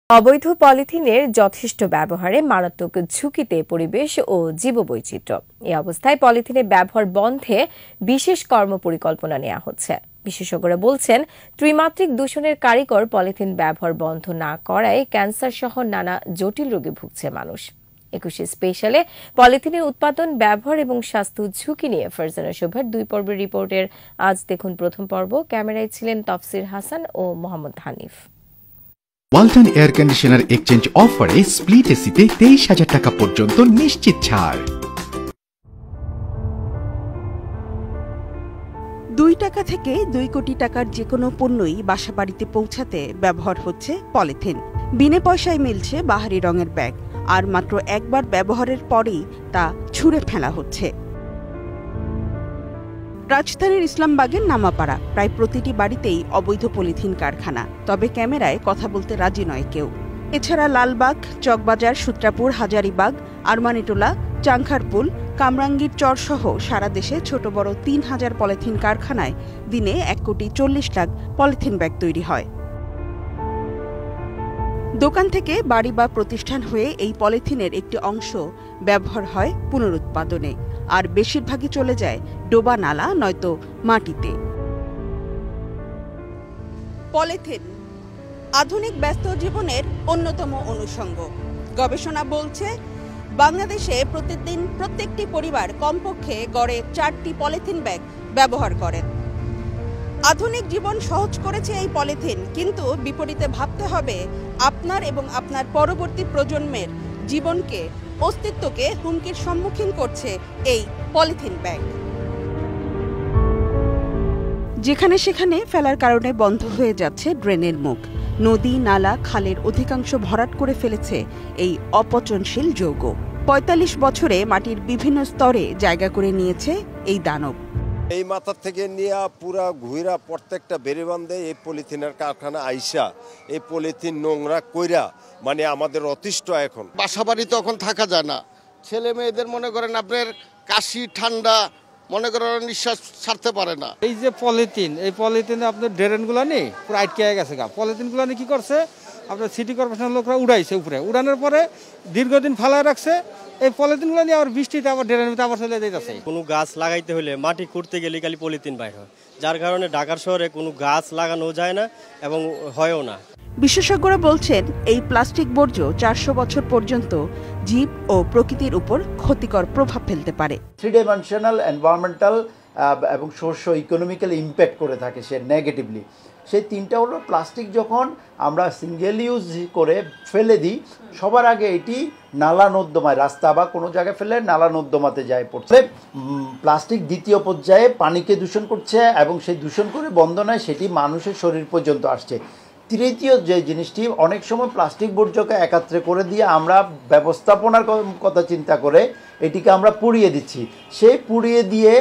অবৈধ পলিথিনের যথেষ্ট ব্যবহারে মারাত্মক ঝুঁকিতে পরিবেশ ও জীববৈচিত্র্য। এই অবস্থায় পলিথিনের ব্যবহার বন্ধে বিশেষ কর্মপরিকল্পনা নেওয়া হচ্ছে। বিশেষজ্ঞরা বলছেন, ত্রিমাত্রিক দূষণের কারিগর পলিথিন ব্যবহার বন্ধ না করায় ক্যান্সার সহ নানা জটিল রোগে ভুগছে মানুষ। 21 স্পেশালে পলিথিনের উৎপাদন, ব্যবহার এবং স্বাস্থ্য ঝুঁকি নিয়ে ফারজানা শোভার 2 পর্বের রিপোর্টের আজ দেখুন প্রথম পর্ব। ক্যামেরায় ছিলেন তফসির হাসান ও Mohammad Hanif. Walton air conditioner exchange অফারে স্প্লিট এসিতে 23,000 টাকা পর্যন্ত নিশ্চিত ছাড়। 2 টাকা থেকে 2 কোটি টাকার যে কোনো পণ্যই বাসাবাড়িতে পৌঁছাতে ব্যবহার হচ্ছে পলিথিন। বিনা পয়সায় মিলছে বাহারি রঙের ব্যাগ, আর মাত্র একবার ব্যবহারের পরেই তা ছুঁড়ে ফেলা হচ্ছে। রাজধানীর ইসলামবাগের নামাপাড়া প্রায় প্রতিটি বাড়িতেই অবৈধ পলিথিন কারখানা, তবে ক্যামেরায় কথা বলতে রাজি নয় কেউ। এছাড়া লালবাগ, চকবাজার, সূত্রাপুর, হাজারীবাগ, আরমানিটোলা, চাংখারপুল, কামরাঙ্গীর চরসহ সারা দেশে ছোট বড় 3,000 পলিথিন কারখানায় দিনে 1,40,00,000 পলিথিন ব্যাগ তৈরি হয়। দোকান থেকে বাড়ি বা প্রতিষ্ঠান হয়ে এই পলিথিনের একটি অংশ ব্যবহার হয় পুনরুৎপাদনে, আর বেশিরভাগই চলে যায় ডোবা নালা নয়তো মাটিতে। পলিথিন আধুনিক ব্যস্ত জীবনের অন্যতম অনুষঙ্গ। গবেষণা বলছে, বাংলাদেশে প্রতিদিন প্রত্যেকটি পরিবার কমপক্ষে গড়ে 4টি পলিথিন ব্যাগ ব্যবহার করেন। আধুনিক জীবন সহজ করেছে এই পলিথিন, কিন্তু বিপরীতে ভাবতে হবে আপনার এবং আপনার পরবর্তী প্রজন্মের জীবনকে, অস্তিত্বকে হুমকির সম্মুখীন করছে এই পলিথিন ব্যাগ। যেখানে সেখানে ফেলার কারণে বন্ধ হয়ে যাচ্ছে ড্রেনের মুখ। নদী, নালা, খালের অধিকাংশ ভরাট করে ফেলেছে এই অপচনশীল যৌগ। 45 বছরে মাটির বিভিন্ন স্তরে জায়গা করে নিয়েছে এই দানব। এই মাথার থেকে নিয়ে পুরা ঘুরা প্রত্যেকটা বেড়েবান্ধে এই পলিথিনের কারখানা আইসা এই পলিথিন নোংরা কইরা মানে আমাদের অতিষ্ঠ। এখন বাসাবাড়ি তখন থাকা যায় না, ছেলে মেয়েদের মনে করেন আপনার কাশি, ঠান্ডা, মনে করেন নিঃশ্বাস ছাড়তে পারে না। এই যে পলিথিন, এই পলিথিনে আপনার ড্রেনগুলো নেই পুরো আটকে গেছে। পলিথিনগুলো নিয়ে কি করছে আপনার সিটি কর্পোরেশনের লোকরা উড়াইছে, উপরে উড়ানোর পরে দীর্ঘদিন ফালায় রাখছে। এই পলিথিনগুলো নিয়ে আবার বৃষ্টিতে আবার ড্রেনের ভিতরে আবার চলে যাইতেছে। কোনো গাছ লাগাইতে হলে মাটি খুঁড়তে গেলে খালি পলিথিন বাইর হয়, যার কারণে ঢাকার শহরে কোনো গাছ লাগানো যায় না এবং হয়ও না। বিশেষজ্ঞরা বলছেন, এই প্লাস্টিক বর্জ্য 400 বছর পর্যন্ত জীব ও প্রকৃতির উপর ক্ষতিকর প্রভাব ফেলতে পারে। 3 ডাইমেনশনাল এনভায়রনমেন্টাল এবং সোশ্য ইকোনমিক্যাল ইম্প্যাক্ট করে থাকে সে নেগেটিভলি। সেই 3টা হলো, প্লাস্টিক যখন আমরা সিঙ্গেল ইউজ করে ফেলে দিই, সবার আগে এটি নালা নর্দমায়, রাস্তা বা কোনো জায়গায় ফেলে নালা নর্দমাতে যায় পড়ছে। প্লাস্টিক দ্বিতীয় পর্যায়ে পানিকে দূষণ করছে এবং সেই দূষণ করে বন্ধ নয়, সেটি মানুষের শরীর পর্যন্ত আসছে। তৃতীয় যে জিনিসটি, অনেক সময় প্লাস্টিক বর্জ্যকে একত্রে করে দিয়ে আমরা ব্যবস্থাপনার কথা চিন্তা করে এটিকে আমরা পুড়িয়ে দিচ্ছি। সেই পুড়িয়ে দিয়ে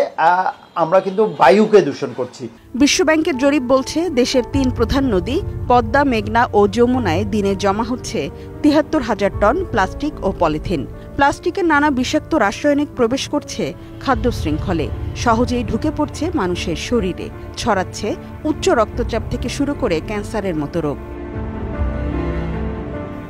আমরা কিন্তু বায়ুকে দূষণ করছি। বিশ্বব্যাংকের জরিপ বলছে, দেশের 3 প্রধান নদী পদ্মা, মেঘনা ও যমুনায় দিনে জমা হচ্ছে 73,000 টন প্লাস্টিক ও পলিথিন। প্লাস্টিকের নানা বিষাক্ত রাসায়নিক প্রবেশ করছে খাদ্য শৃঙ্খলে, সহজেই ঢুকে পড়ছে মানুষের শরীরে, ছড়াচ্ছে উচ্চ রক্তচাপ থেকে শুরু করে ক্যান্সারের মতো রোগ।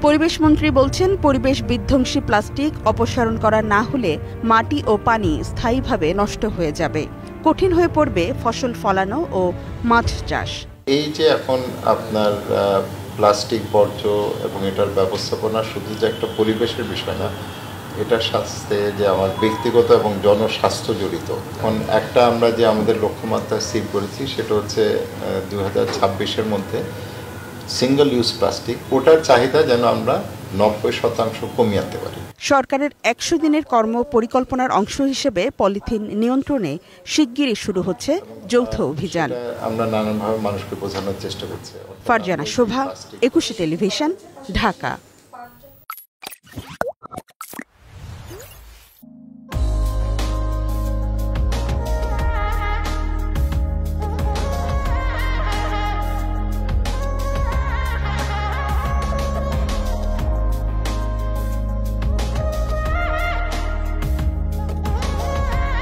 পরিবেশ মন্ত্রী বলছেন, পরিবেশ বিধ্বংসী প্লাস্টিক অপসারণ করা না হলে মাটি ও পানি স্থায়ীভাবে নষ্ট হয়ে যাবে, কঠিন হয়ে পড়বে ফসল ফলানো ও মাছ চাষ। এই যে এখন আপনার প্লাস্টিক বর্জ্য এবং এটার ব্যবস্থাপনা শুধু যে একটা পরিবেশের বিষয় না, এটার সাথে যে আমার ব্যক্তিগত এবং জনস্বাস্থ্য জড়িত। এখন একটা আমরা যে আমাদের লক্ষ্যমাত্রা স্থির করেছি, সেটা হচ্ছে 2026-এর মধ্যে সিঙ্গল ইউজ প্লাস্টিক, ওটার চাহিদা যেন আমরা 90% কমিয়ে আনতে পারি। সরকারের 100 দিনের কর্ম পরিকল্পনার অংশ হিসেবে পলিথিন নিয়ন্ত্রণে শিগগিরই শুরু হচ্ছে যৌথ অভিযান। আমরা নানানভাবে মানুষকে বোঝানোর চেষ্টা করছি। ফারজানা শোভা, 21 টেলিভিশন, ঢাকা।